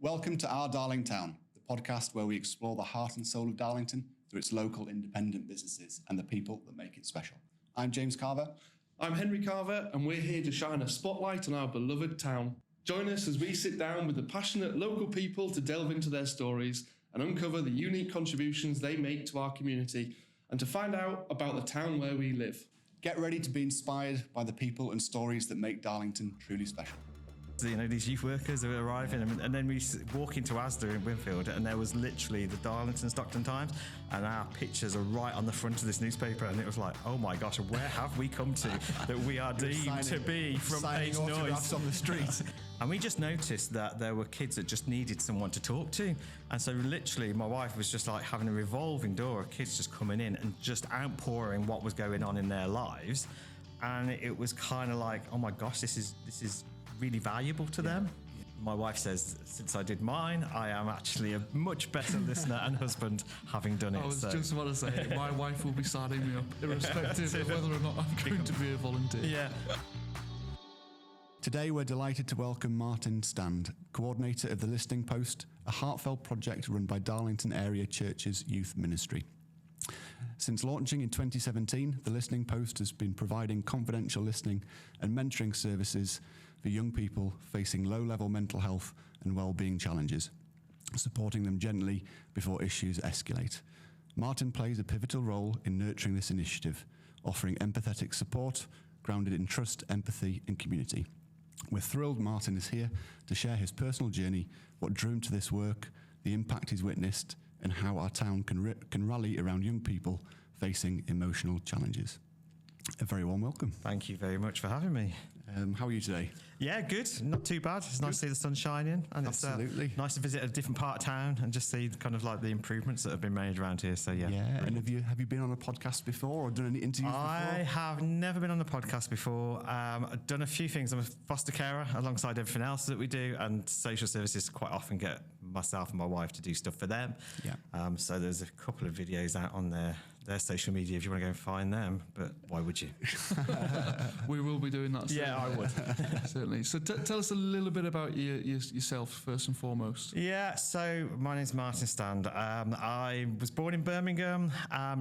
Welcome to Our Darlington, the podcast where we explore the heart and soul of Darlington through its local independent businesses and the people that make it special. I'm James Carver. I'm Henry Carver, and we're here to shine a spotlight on our beloved town. Join us as we sit down with the passionate local people to delve into their stories and uncover the unique contributions they make to our community and to find out about the town where we live. Get ready to be inspired by the people and stories that make Darlington truly special. You know, these youth workers are arriving, and then we walk into Asda in Winfield, and there was literally the Darlington Stockton Times, and our pictures are right on the front of this newspaper, and it was like, oh my gosh, where have we come to that we are deemed to be front page noise on the street? And we just noticed that there were kids that just needed someone to talk to, and so literally my wife was just like having a revolving door of kids just coming in and just outpouring what was going on in their lives, and it was kind of like, oh my gosh, this is really valuable to them. My wife says, since I did mine, I am actually a much better listener and husband having done it. I was just about to say, my wife will be signing me up, irrespective of whether or not I'm going to be a volunteer. Yeah. Today we're delighted to welcome Martin Stand, coordinator of the Listening Post, a heartfelt project run by Darlington Area Church's youth ministry. Since launching in 2017, the Listening Post has been providing confidential listening and mentoring services for young people facing low-level mental health and wellbeing challenges, supporting them gently before issues escalate. Martin plays a pivotal role in nurturing this initiative, offering empathetic support grounded in trust, empathy and community. We're thrilled Martin is here to share his personal journey, what drew him to this work, the impact he's witnessed, and how our town can rally around young people facing emotional challenges. A very warm welcome. Thank you very much for having me. How are you today? Yeah, good. Not too bad. It's nice to see the sun shining. And Absolutely. It's nice to visit a different part of town and just see kind of like the improvements that have been made around here. So yeah. Yeah. And have you been on a podcast before or done any interviews before? I have never been on a podcast before. I've done a few things. I'm a foster carer alongside everything else that we do, and social services quite often get myself and my wife to do stuff for them. Yeah. So there's a couple of videos out on their social media if you want to go and find them, but why would you? We will be doing that soon. Yeah, I would. Certainly. So tell us a little bit about yourself first and foremost. Yeah, so my name's Martin Stand. I was born in Birmingham,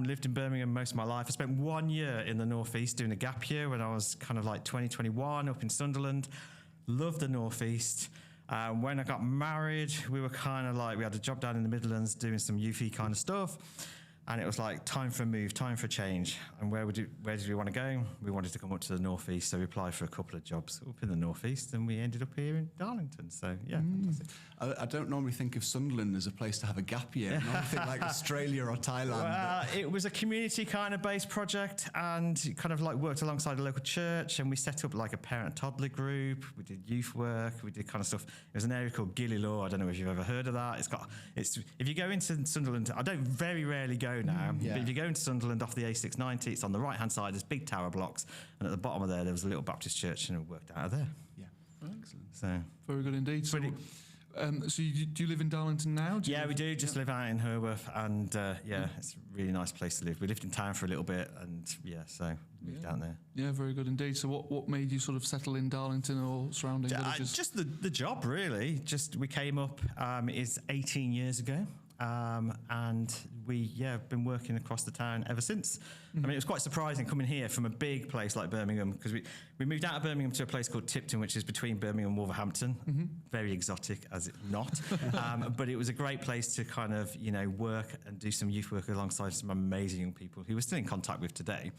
lived in Birmingham most of my life. I spent 1 year in the Northeast doing a gap year when I was kind of like 2021 up in Sunderland. Loved the Northeast. When I got married, we were kind of like, we had a job down in the Midlands doing some youthy kind of stuff. And it was like, time for a move, time for a change. And where did we want to go? We wanted to come up to the Northeast, so we applied for a couple of jobs up in the Northeast, and we ended up here in Darlington. So, yeah, fantastic. I don't normally think of Sunderland as a place to have a gap year. I normally think like Australia or Thailand. Well, it was a community kind of based project, and kind of like worked alongside a local church, and we set up like a parent-toddler group. We did youth work. We did kind of stuff. It was an area called Gilly Law. I don't know if you've ever heard of that. If you go into Sunderland, I don't very rarely go now, but if you go into Sunderland off the A690, it's on the right hand side, there's big tower blocks, and at the bottom of there was a little Baptist church, and it worked out of there. Yeah, excellent. So very good indeed. So do you live in Darlington now? We do just live out in Herworth, and it's a really nice place to live. We lived in town for a little bit, and so moved down there. Yeah, very good indeed. So what made you sort of settle in Darlington or surrounding villages? Just the job, really. Just we came up is 18 years ago. And we have been working across the town ever since. I mean, it was quite surprising coming here from a big place like Birmingham, because we moved out of Birmingham to a place called Tipton, which is between Birmingham and Wolverhampton. Very exotic, as it not. But it was a great place to kind of, work and do some youth work alongside some amazing young people who we're still in contact with today.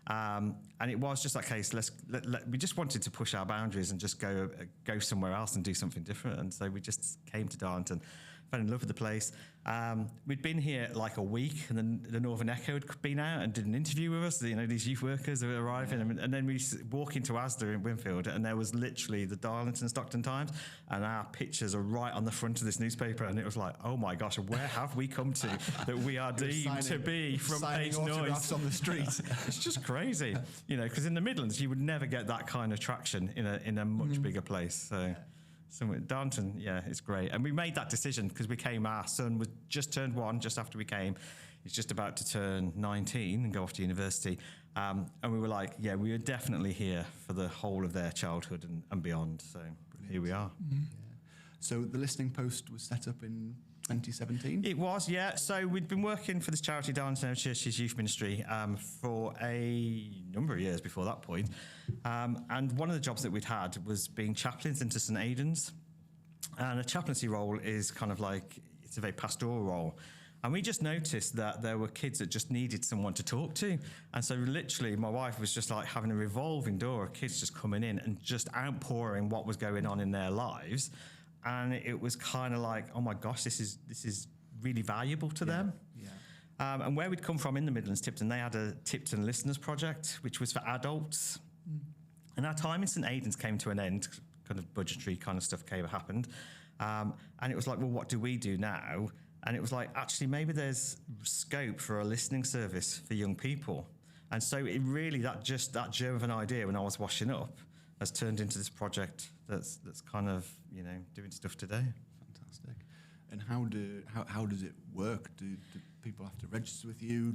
And it was just that case. We just wanted to push our boundaries and just go somewhere else and do something different. And so we just came to Darlington, fell in love with the place. We'd been here like a week, and then the Northern Echo had been out and did an interview with us. These youth workers are arriving, and then we walk into Asda in Winfield, and there was literally the Darlington Stockton Times, and our pictures are right on the front of this newspaper. And it was like, oh my gosh, where have we come to that we are deemed to be front page noise on the street? It's just crazy, because in the Midlands you would never get that kind of traction in a much bigger place. So Darlington, it's great. And we made that decision because our son was just turned 1 just after we came. He's just about to turn 19 and go off to university. And we were like, we are definitely here for the whole of their childhood and beyond. So here we are. Yeah. So the Listening Post was set up in 2017? It was, yeah. So we'd been working for this charity, Darlington Church's Youth Ministry, for a number of years before that point. And one of the jobs that we'd had was being chaplains into St Aidan's. And a chaplaincy role is kind of like, it's a very pastoral role. And we just noticed that there were kids that just needed someone to talk to. And so literally my wife was just like having a revolving door of kids just coming in and just outpouring what was going on in their lives. And it was kind of like, oh my gosh, this is really valuable to them. Yeah. And where we'd come from in the Midlands, Tipton, they had a Tipton Listeners Project, which was for adults. And our time in St Aidan's came to an end, kind of budgetary kind of stuff happened. And it was like, well, what do we do now? And it was like, actually, maybe there's scope for a listening service for young people. And so it really, that germ of an idea when I was washing up has turned into this project that's kind of, doing stuff today. Fantastic. And how does it work? Do people have to register with you?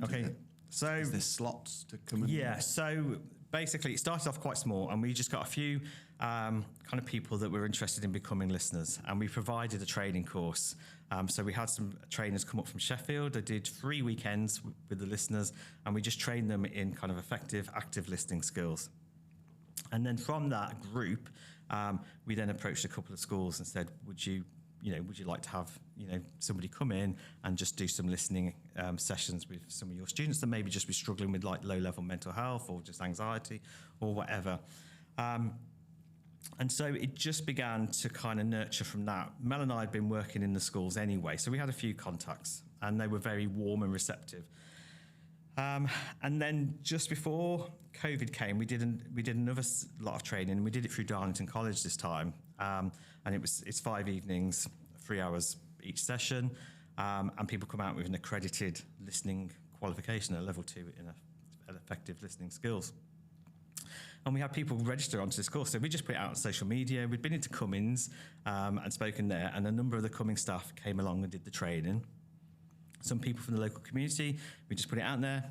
Is there slots to come in? Yeah, so basically it started off quite small and we just got a few kind of people that were interested in becoming listeners, and we provided a training course. So we had some trainers come up from Sheffield. They did 3 weekends with the listeners, and we just trained them in kind of effective, active listening skills. And then from that group, we then approached a couple of schools and said, would you like to have, somebody come in and just do some listening sessions with some of your students that maybe just be struggling with like low-level mental health or just anxiety or whatever. And so it just began to kind of nurture from that. Mel and I had been working in the schools anyway, so we had a few contacts and they were very warm and receptive. And then just before COVID came, we did another lot of training. We did it through Darlington College this time, and it's 5 evenings, 3 hours each session, and people come out with an accredited listening qualification at level 2 in effective listening skills. And we had people register onto this course. So we just put it out on social media. We'd been into Cummins and spoken there, and a number of the Cummins staff came along and did the training. Some people from the local community, we just put it out there,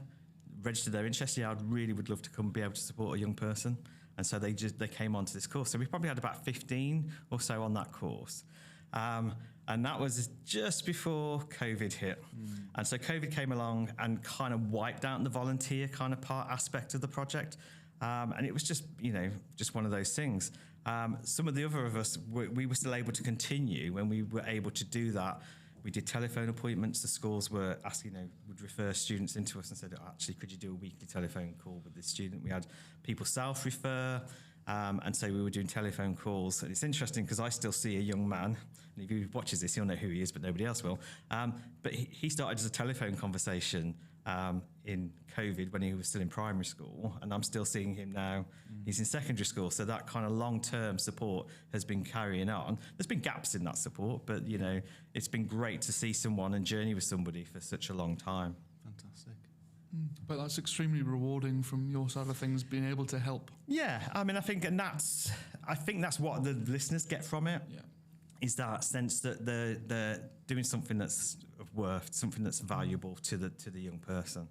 registered their interest. Yeah, would love to come be able to support a young person. And so they came onto this course. So we probably had about 15 or so on that course. And that was just before COVID hit. And so COVID came along and kind of wiped out the volunteer kind of aspect of the project. And it was just one of those things. Some of the other of us, we were still able to continue when we were able to do that. We did telephone appointments. The schools were asking, would refer students into us and said, actually, could you do a weekly telephone call with this student? We had people self-refer. And so we were doing telephone calls. And it's interesting because I still see a young man, and if he watches this, he'll know who he is, but nobody else will. But he started as a telephone conversation in COVID when he was still in primary school, and I'm still seeing him now. He's in secondary school, so that kind of long-term support has been carrying on. There's been gaps in that support, but it's been great to see someone and journey with somebody for such a long time. Fantastic. But that's extremely rewarding from your side of things, being able to help. Yeah, I mean, I think that's what the listeners get from it. Yeah. Is that sense that they're doing something that's of worth, something that's valuable to the young person.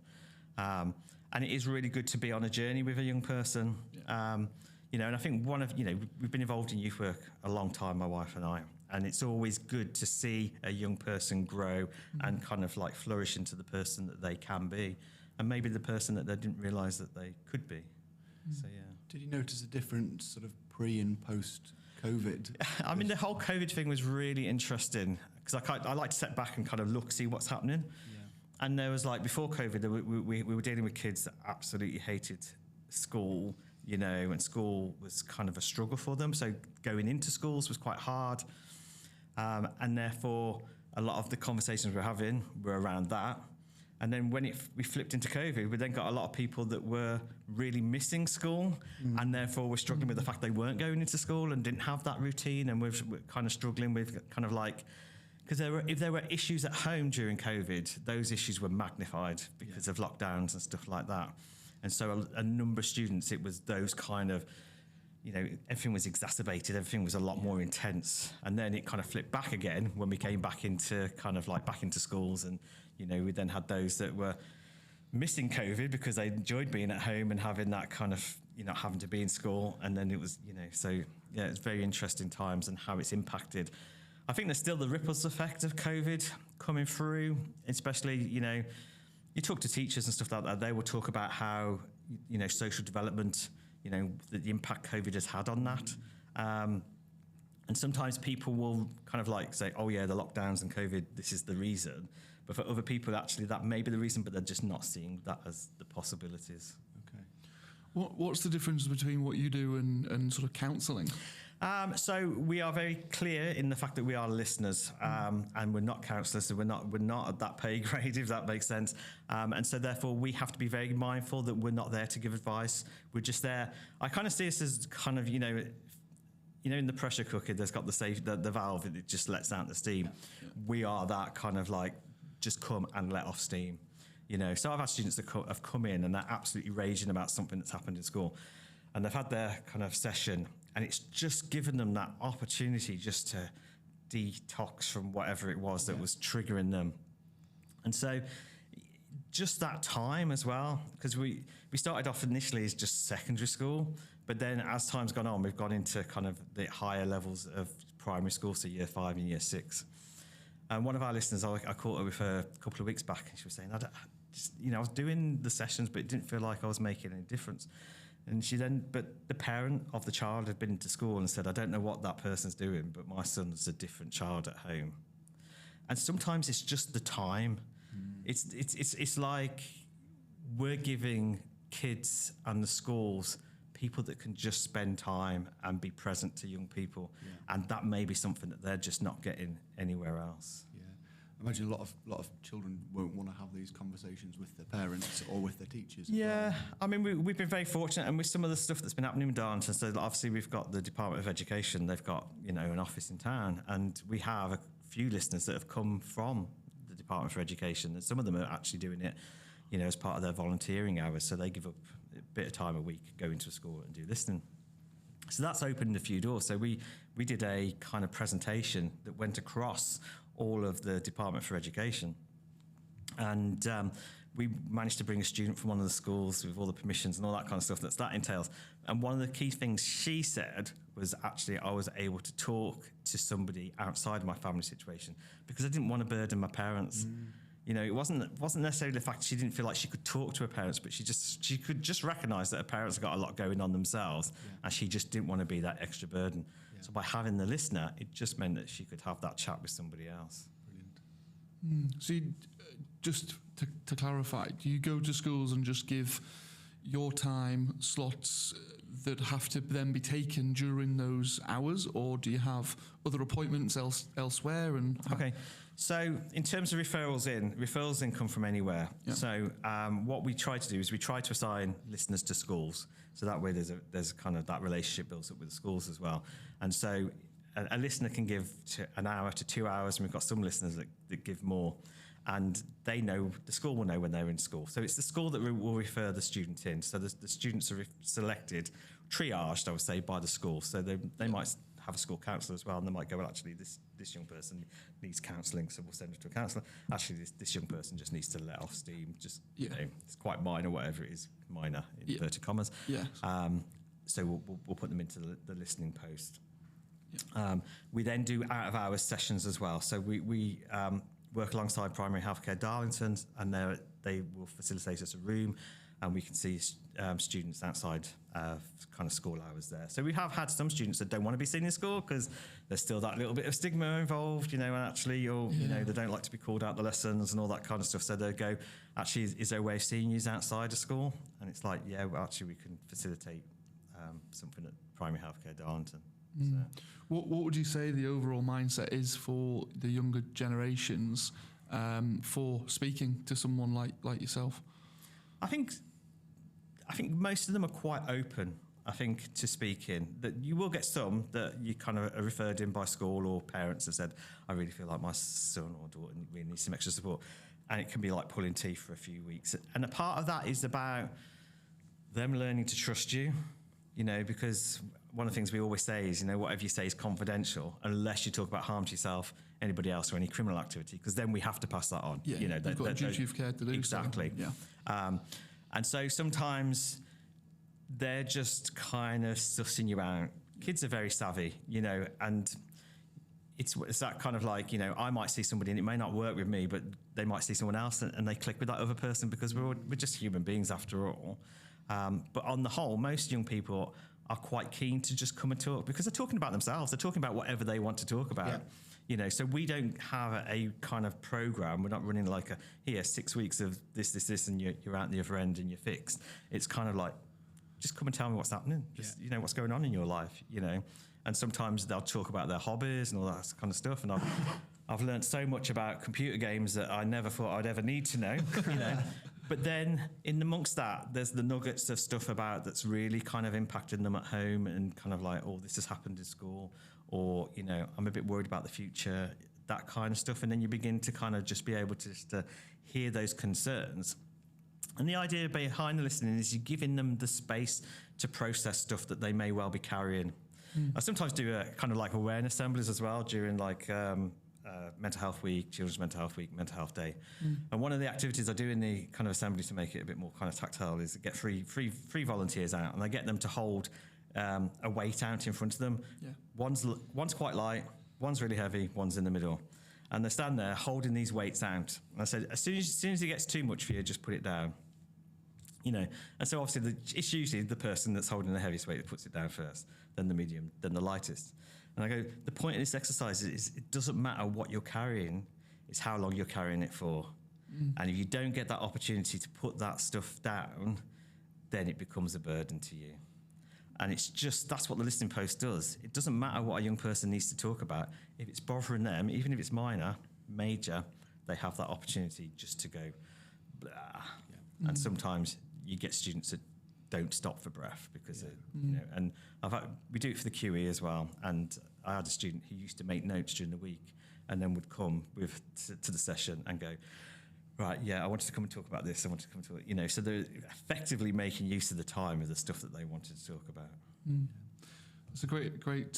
And it is really good to be on a journey with a young person. Yeah. And I think we've been involved in youth work a long time, my wife and I, and it's always good to see a young person grow and kind of like flourish into the person that they can be, and maybe the person that they didn't realise that they could be. So, yeah. Did you notice a different sort of pre and post COVID? I mean, the whole COVID thing was really interesting because I like to step back and kind of see what's happening. Yeah. And there was like, before COVID, we were dealing with kids that absolutely hated school, and school was kind of a struggle for them. So going into schools was quite hard. And therefore, a lot of the conversations we're having were around that. And then when we flipped into COVID, we then got a lot of people that were really missing school and therefore were struggling with the fact they weren't going into school and didn't have that routine, and we're kind of struggling with kind of like, because if there were issues at home during COVID, those issues were magnified because of lockdowns and stuff like that. And so a number of students, it was those kind of, everything was exacerbated, everything was a lot more intense. And then it kind of flipped back again when we came back into kind of like back into schools, and we then had those that were missing COVID because they enjoyed being at home and having that kind of, having to be in school. And then it was, so yeah, it's very interesting times and how it's impacted. I think there's still the ripples effect of COVID coming through, especially, you talk to teachers and stuff like that, they will talk about how, social development, the impact COVID has had on that. And sometimes people will kind of like say, oh yeah, the lockdowns and COVID, this is the reason. But for other people, actually, that may be the reason, but they're just not seeing that as the possibilities. Okay. What's the difference between what you do and sort of counselling? So we are very clear in the fact that we are listeners, and we're not counsellors, so we're not at that pay grade, if that makes sense. And so therefore we have to be very mindful that we're not there to give advice. We're just there. I kind of see us as kind of, in the pressure cooker, there's got the valve, it just lets out the steam. Yeah. We are that kind of like, just come and let off steam. So I've had students that have come in and they're absolutely raging about something that's happened in school, and they've had their kind of session, and it's just given them that opportunity just to detox from whatever it was that was triggering them. And so just that time as well, because we started off initially as just secondary school, but then as time's gone on, we've gone into kind of the higher levels of primary school, so year 5 and year 6. And one of our listeners, I caught up with her a couple of weeks back, and she was saying, I was doing the sessions, but it didn't feel like I was making any difference. And but the parent of the child had been to school and said, I don't know what that person's doing, but my son's a different child at home. And sometimes it's just the time. It's like we're giving kids and the schools people that can just spend time and be present to young people, and that may be something that they're just not getting anywhere else. Yeah, I imagine a lot of children won't want to have these conversations with their parents or with their teachers. Yeah, I mean, we've been very fortunate, and with some of the stuff that's been happening in Darlington, so obviously we've got the Department of Education, they've got an office in town, and we have a few listeners that have come from the Department for Education, and some of them are actually doing it as part of their volunteering hours, so they give up a bit of time a week, go into a school and do listening. So that's opened a few doors. So we did a kind of presentation that went across all of the Department for Education. And we managed to bring a student from one of the schools with all the permissions and all that kind of stuff that entails. And one of the key things she said was actually I was able to talk to somebody outside of my family situation because I didn't want to burden my parents. It wasn't necessarily the fact she didn't feel like she could talk to her parents, but she could just recognise that her parents have got a lot going on themselves, and she just didn't want to be that extra burden. Yeah. So by having the listener, it just meant that she could have that chat with somebody else. Brilliant. So just to clarify, do you go to schools and just give your time slots that have to then be taken during those hours, or do you have other appointments elsewhere? Okay. So in terms of referrals in come from anywhere. Yeah. So what we try to do is we try to assign listeners to schools. So that way there's kind of that relationship built up with the schools as well. And so a listener can give an hour to 2 hours, and we've got some listeners that give more. And the school will know when they're in school. So it's the school that will refer the student in. So the students are selected, triaged, I would say, by the school. So they might have a school counsellor as well, and they might go, well, actually, this young person needs counselling, so we'll send it to a counsellor. Actually, this young person just needs to let off steam. Just, it's quite minor, whatever it is, minor, in inverted commas. Yeah. So we'll put them into the listening post. Yeah. We then do out-of-hours sessions as well. So we work alongside Primary Healthcare Darlington, and they will facilitate us a room, and we can see students outside kind of school hours there. So we have had some students that don't want to be seen in school because there's still that little bit of stigma involved, and actually, they don't like to be called out the lessons and all that kind of stuff. So they go, actually, is there a way of seeing you outside of school? And it's like, actually, we can facilitate something at Primary Healthcare Darlington. So. What would you say the overall mindset is for the younger generations for speaking to someone like yourself? I think most of them are quite open, to speaking. That you will get some that you kind of are referred in by school, or parents have said, I really feel like my son or daughter really needs some extra support. And it can be like pulling teeth for a few weeks. And a part of that is about them learning to trust you, because one of the things we always say is, whatever you say is confidential unless you talk about harm to yourself, anybody else, or any criminal activity, because then we have to pass that on. Yeah, you've got a duty of care to do. Exactly. So, yeah. And so sometimes they're just kind of sussing you out. Kids are very savvy, and it's that kind of like, I might see somebody and it may not work with me, but they might see someone else and they click with that other person because we're just human beings after all. But on the whole, most young people are quite keen to just come and talk because they're talking about themselves. They're talking about whatever they want to talk about. Yeah. So we don't have a kind of program. We're not running like 6 weeks of this, and you're out the other end and you're fixed. It's kind of like, just come and tell me what's happening. Just, what's going on in your life, And sometimes they'll talk about their hobbies and all that kind of stuff. And I've learned so much about computer games that I never thought I'd ever need to know, But then in amongst that, there's the nuggets of stuff about that's really kind of impacting them at home and kind of like, this has happened in school, or, I'm a bit worried about the future, that kind of stuff. And then you begin to kind of just be able to hear those concerns. And the idea behind the listening is you're giving them the space to process stuff that they may well be carrying. I sometimes do a kind of like awareness assemblies as well during like Mental Health Week, Children's Mental Health Week, Mental Health Day. And one of the activities I do in the kind of assembly to make it a bit more kind of tactile is get free volunteers out, and I get them to hold a weight out in front of them. Yeah. One's quite light, one's really heavy, one's in the middle. And they stand there holding these weights out. And I said, as soon as it gets too much for you, just put it down. And so obviously it's usually the person that's holding the heaviest weight that puts it down first, then the medium, then the lightest. And I go, the point of this exercise is it doesn't matter what you're carrying, it's how long you're carrying it for. And if you don't get that opportunity to put that stuff down, then it becomes a burden to you. And it's just, that's what the listening post does. It doesn't matter what a young person needs to talk about. If it's bothering them, even if it's minor, major, they have that opportunity just to go, blah. Yeah. And sometimes you get students that don't stop for breath because, and we do it for the QE as well. And I had a student who used to make notes during the week and then would come to the session and go, right, I wanted to come and talk about this. I wanted to come and talk, so they're effectively making use of the time of the stuff that they wanted to talk about. It's a great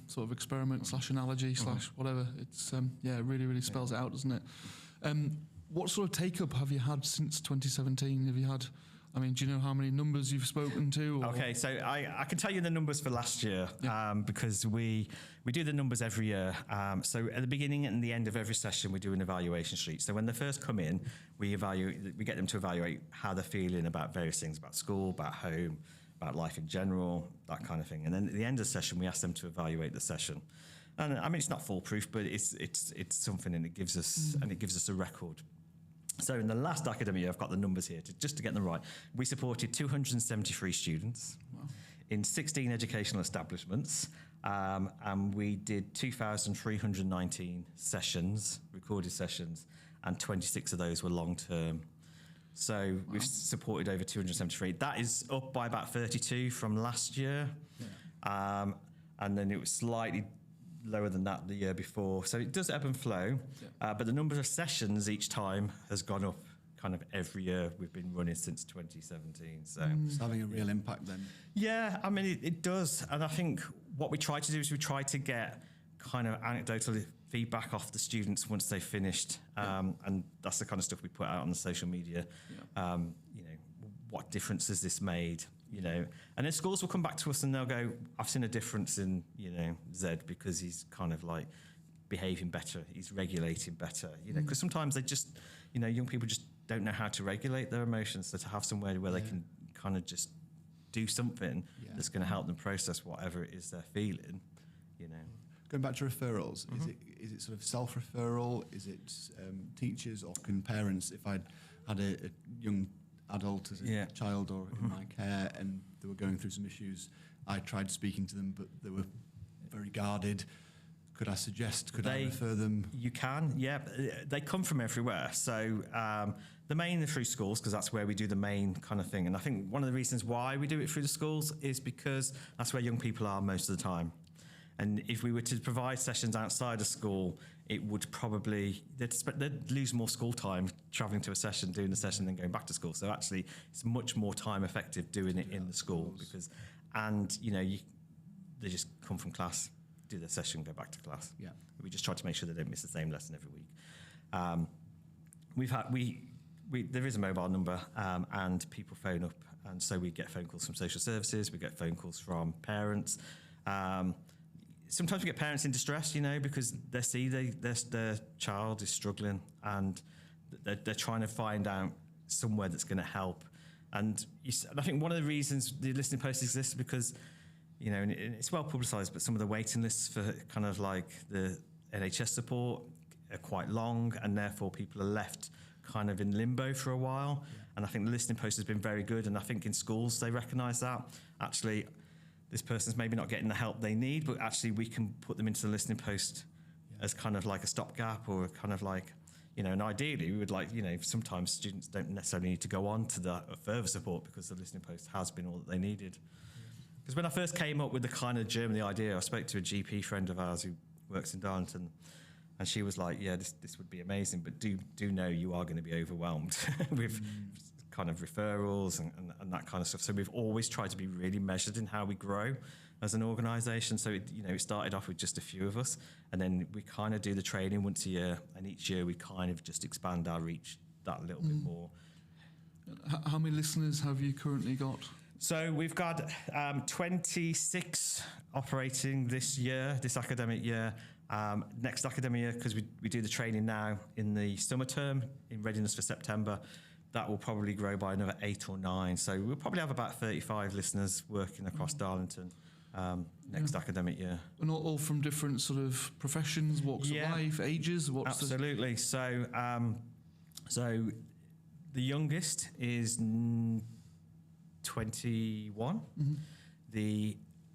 sort of experiment / analogy / whatever. It's it really spells it out, doesn't it? What sort of take-up have you had since 2017? Have you had, do you know how many numbers you've spoken to? Or? Okay, so I can tell you the numbers for last year because we do the numbers every year. So at the beginning and the end of every session, we do an evaluation sheet. So when they first come in, we get them to evaluate how they're feeling about various things, about school, about home, about life in general, that kind of thing. And then at the end of the session, we ask them to evaluate the session. And it's not foolproof, but it's something, and it gives us a record. So in the last academic year, I've got the numbers here just to get them right. We supported 273 students in 16 educational establishments, and we did 2,319 sessions, recorded sessions, and 26 of those were long-term. So we've supported over 273. That is up by about 32 from last year, and then it was slightly lower than that the year before. So it does ebb and flow, but the number of sessions each time has gone up kind of every year we've been running since 2017. So it's having a real impact then. Yeah, it does. And I think what we try to do is we try to get kind of anecdotal feedback off the students once they've finished. And that's the kind of stuff we put out on the social media. What difference has this made? And then schools will come back to us and they'll go, I've seen a difference in, Z because he's kind of like behaving better, he's regulating better, because sometimes they just, young people just don't know how to regulate their emotions. So to have somewhere where they can kind of just do something that's going to help them process whatever it is they're feeling, Going back to referrals, is it sort of self-referral? Is it teachers, or can parents, if I'd had a young adult as a child or in my care and they were going through some issues, I tried speaking to them, but they were very guarded. Could I refer them? You can, they come from everywhere. So the main through schools, because that's where we do the main kind of thing. And I think one of the reasons why we do it through the schools is because that's where young people are most of the time. And if we were to provide sessions outside of school, it would probably, they'd lose more school time travelling to a session, doing the session, then going back to school. So actually, it's much more time effective doing it in the school because, they just come from class, do their session, go back to class. Yeah. We just try to make sure they don't miss the same lesson every week. There is a mobile number, and people phone up, and so we get phone calls from social services, we get phone calls from parents. sometimes we get parents in distress, because they see their child is struggling and they're trying to find out somewhere that's going to help. And I think one of the reasons the listening post exists because, and it's well publicised, but some of the waiting lists for kind of like the NHS support are quite long, and therefore people are left kind of in limbo for a while. Yeah. And I think the listening post has been very good, and I think in schools they recognise that. Actually, this person's maybe not getting the help they need, but actually we can put them into the listening post as kind of like a stopgap, or kind of like, and ideally we would like, sometimes students don't necessarily need to go on to the further support because the listening post has been all that they needed. Because when I first came up with the kind of germ of the idea, I spoke to a GP friend of ours who works in Darlington, and she was like, yeah, this would be amazing, but do know you are going to be overwhelmed with kind of referrals and that kind of stuff. So we've always tried to be really measured in how we grow as an organisation. So it started off with just a few of us, and then we kind of do the training once a year, and each year we kind of just expand our reach that little bit more. How many listeners have you currently got? So we've got 26 operating this academic year. Next academic year, because we do the training now in the summer term in readiness for September, that will probably grow by another 8 or 9. So we'll probably have about 35 listeners working across Darlington next academic year. And all from different sort of professions, walks of life, ages? Absolutely. So the youngest is 21. Mm-hmm.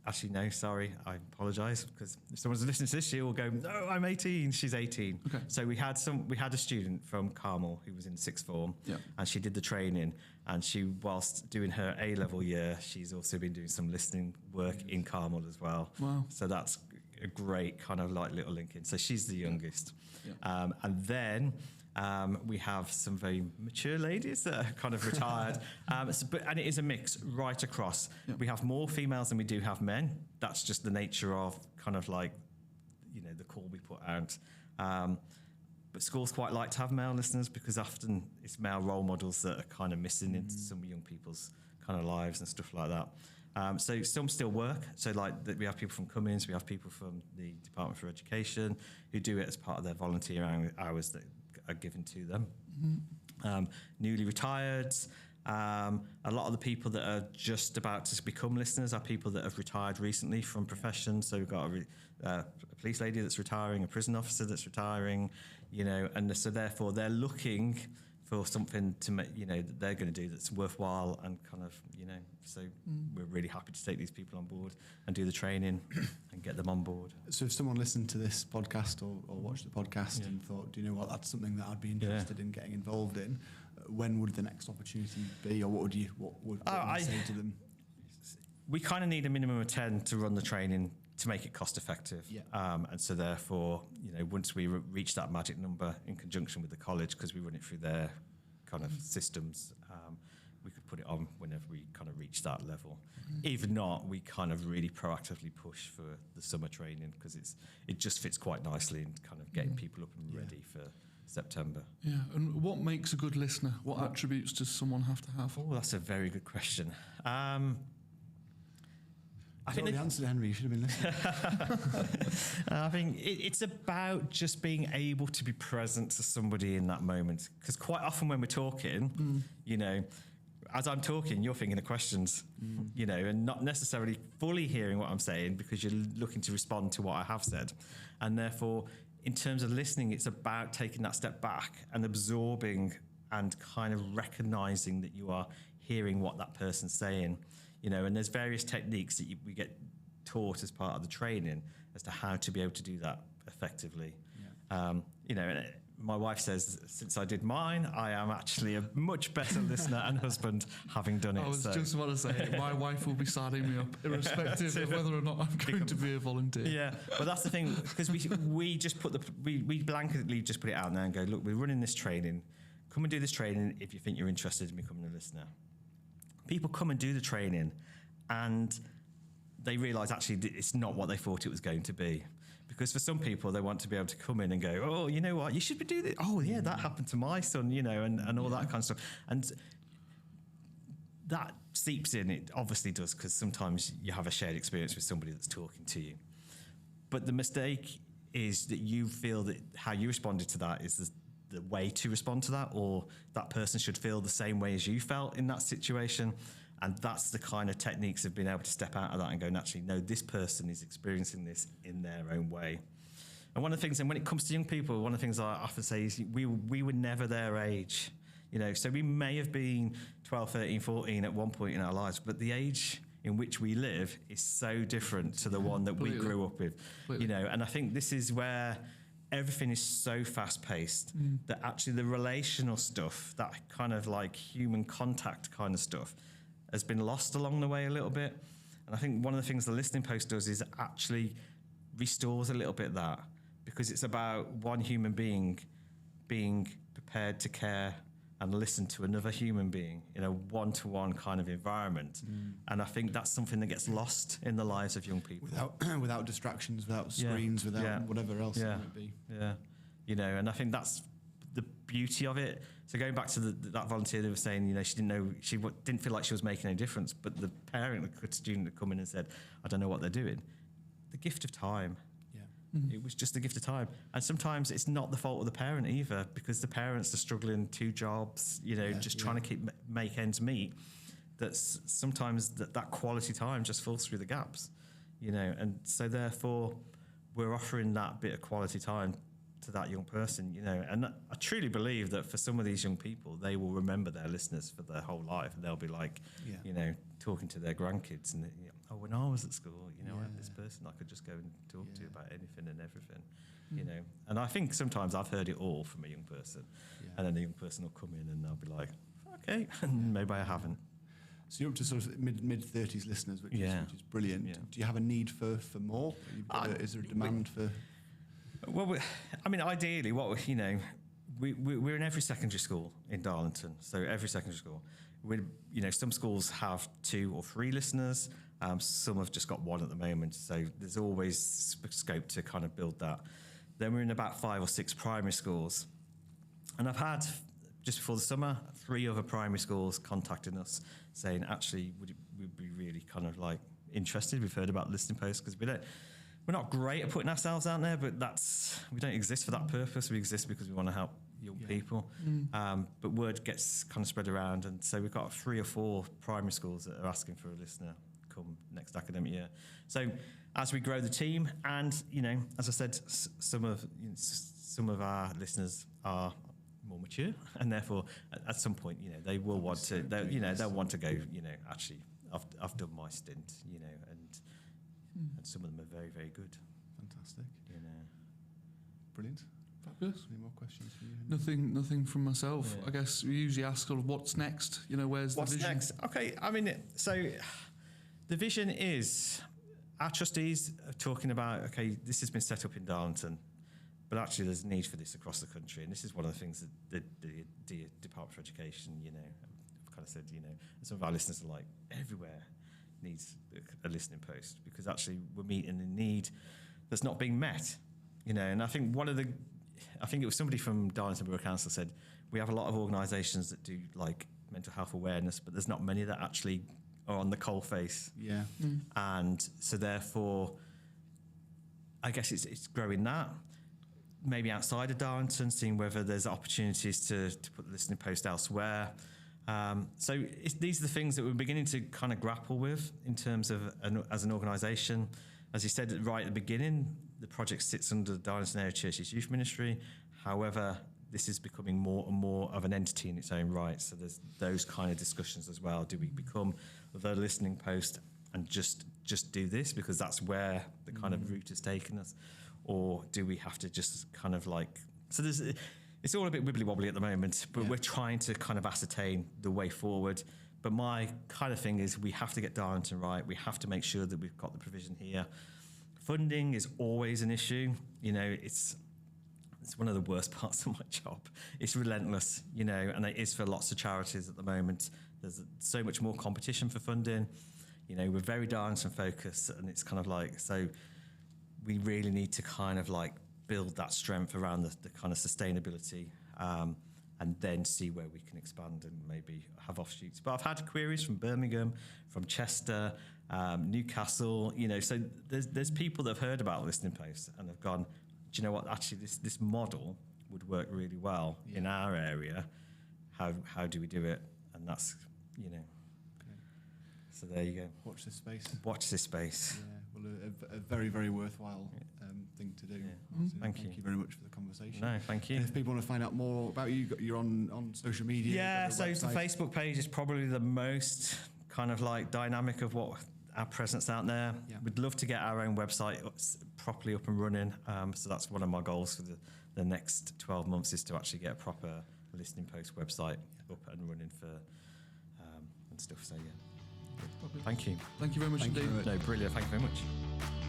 Actually, no, sorry, I apologise, because if someone's listening to this, she will go, no, I'm 18, she's 18. Okay. So we had a student from Carmel who was in sixth form, and she did the training, and she, whilst doing her A-level year, she's also been doing some listening work in Carmel as well. Wow. So that's a great kind of like little link in. So she's the youngest. Yeah. And then we have some very mature ladies that are kind of retired, and it is a mix right across. Yep. We have more females than we do have men. That's just the nature of kind of like, the call we put out. But schools quite like to have male listeners because often it's male role models that are kind of missing into some young people's kind of lives and stuff like that. So some still work. So like we have people from Cummins, we have people from the Department for Education who do it as part of their volunteer hours that are given to them. Mm-hmm. Newly retired. A lot of the people that are just about to become listeners are people that have retired recently from professions. So we've got a police lady that's retiring, a prison officer that's retiring, and so therefore they're looking for something to make, that they're going to do that's worthwhile and kind of, so we're really happy to take these people on board and do the training and get them on board. So if someone listened to this podcast or watched the podcast and thought, do you know what, that's something that I'd be interested in getting involved in, when would the next opportunity be, or what would you say to them? We kind of need a minimum of 10 to run the training to make it cost effective. Yeah. And so therefore, once we reach that magic number in conjunction with the college, because we run it through their kind of systems, we could put it on whenever we kind of reach that level. Mm-hmm. If not, we kind of really proactively push for the summer training because it just fits quite nicely in kind of getting people up and ready for September. Yeah, and what makes a good listener? What attributes does someone have to have? Oh, that's a very good question. I think the answer, Henry. You should have been listening. I think it's about just being able to be present to somebody in that moment. Because quite often when we're talking, as I'm talking, you're thinking of questions, and not necessarily fully hearing what I'm saying because you're looking to respond to what I have said. And therefore, in terms of listening, it's about taking that step back and absorbing and kind of recognizing that you are hearing what that person's saying. And there's various techniques that we get taught as part of the training as to how to be able to do that effectively. Yeah. And my wife says, since I did mine, I am actually a much better listener and husband having done it. I was just about to say, my wife will be signing me up, irrespective of whether or not I'm going to be a volunteer. Yeah, but that's the thing, because we just we blanketly just put it out there and go, look, we're running this training. Come and do this training if you think you're interested in becoming a listener. People come and do the training and they realise actually it's not what they thought it was going to be. Because for some people, they want to be able to come in and go, oh, you know what, you should be doing this. Oh, yeah, that happened to my son, and all that kind of stuff. And that seeps in, it obviously does, because sometimes you have a shared experience with somebody that's talking to you. But the mistake is that you feel that how you responded to that is the way to respond to that, or that person should feel the same way as you felt in that situation. And that's the kind of techniques of being able to step out of that and go, actually, no, this person is experiencing this in their own way. And one of the things, and when it comes to young people, one of the things I often say is we were never their age. So we may have been 12, 13, 14 at one point in our lives, but the age in which we live is so different to the one that we grew up with. And I think this is where everything is so fast-paced that actually the relational stuff, that kind of like human contact kind of stuff, has been lost along the way a little bit. And I think one of the things the listening post does is actually restores a little bit of that, because it's about one human being being prepared to care and listen to another human being in a one-to-one kind of environment. And I think that's something that gets lost in the lives of young people. Without distractions, without screens, without whatever else it might be. And I think that's the beauty of it. So going back to that volunteer that was saying, she didn't know, she didn't feel like she was making any difference, but the parent, the student had come in and said, I don't know what they're doing. The gift of time. It was just a gift of time. And sometimes it's not the fault of the parent either, because the parents are struggling 2 jobs, trying to make ends meet. That's sometimes that quality time just falls through the gaps, and so therefore we're offering that bit of quality time to that young person, and I truly believe that for some of these young people, they will remember their listeners for their whole life, and they'll be like, talking to their grandkids, and when I was at school, I had this person I could just go and talk to about anything and everything, and I think sometimes I've heard it all from a young person, and then the young person will come in and they'll be like, okay, and maybe I haven't. So you're up to sort of mid-30s listeners, which is brilliant. Do you have a need for more? Is there a demand for... Well, ideally, we're in every secondary school in Darlington. So every secondary school, some schools have 2 or 3 listeners. Some have just got 1 at the moment. So there's always scope to kind of build that. Then we're in about 5 or 6 primary schools. And I've had, just before the summer, 3 other primary schools contacting us saying, actually, we'd be really kind of like interested. We've heard about listening posts, because we're not great at putting ourselves out there, but we don't exist for that purpose. We exist because we want to help young people. But word gets kind of spread around, and so we've got 3 or 4 primary schools that are asking for a listener come next academic year. So as we grow the team, and as I said, some of our listeners are more mature, and therefore at some point, they will want to, they'll want to go, actually, I've done my stint, and some of them are very, very good. Fantastic. Brilliant. Fabulous. Any more questions for you? Nothing from myself. I guess we usually ask sort of what's next. Where's what's the vision? Next? Okay, so the vision is our trustees are talking about, okay, this has been set up in Darlington, but actually there's a need for this across the country, and this is one of the things that the Department for Education, I've kind of said, some of our listeners are like, everywhere needs a listening post, because actually we're meeting a need that's not being met, and I think it was somebody from Darlington Borough Council said, we have a lot of organisations that do like mental health awareness, but there's not many that actually are on the coalface. And so therefore, I guess it's growing that. Maybe outside of Darlington, seeing whether there's opportunities to put the listening post elsewhere. So these are the things that we're beginning to kind of grapple with in terms of as an organisation. As you said right at the beginning, the project sits under the Darlington Area Church's Youth Ministry. However, this is becoming more and more of an entity in its own right. So there's those kind of discussions as well. Do we become the listening post and just do this because that's where the kind of route has taken us? Or do we have to just kind of like... So it's all a bit wibbly-wobbly at the moment, but we're trying to kind of ascertain the way forward. But my kind of thing is we have to get Darlington right. We have to make sure that we've got the provision here. Funding is always an issue. It's one of the worst parts of my job. It's relentless, and it is for lots of charities at the moment. There's so much more competition for funding. We're very Darlington focused, and it's kind of like, so we really need to kind of like build that strength around the kind of sustainability. and then see where we can expand and maybe have offshoots. But I've had queries from Birmingham, from Chester, Newcastle, so there's people that have heard about Listening Post and have gone, do you know what, actually this model would work really well in our area. How do we do it? And that's, Okay. So there you go. Watch this space. Watch this space. Yeah, well, a very, very worthwhile thing to do. Yeah. So Thank you you very much for the conversation. No, thank you. And if people want to find out more about you, you're on social media. Yeah, you've got a so the website. Facebook page is probably the most kind of like dynamic of what our presence out there. Yeah. We'd love to get our own website properly up and running. So that's one of my goals for the next 12 months is to actually get a proper Listening Post website up and running for and stuff. So yeah, thank you. Thank you very much Thank you indeed. very much. No, brilliant. Thank you very much.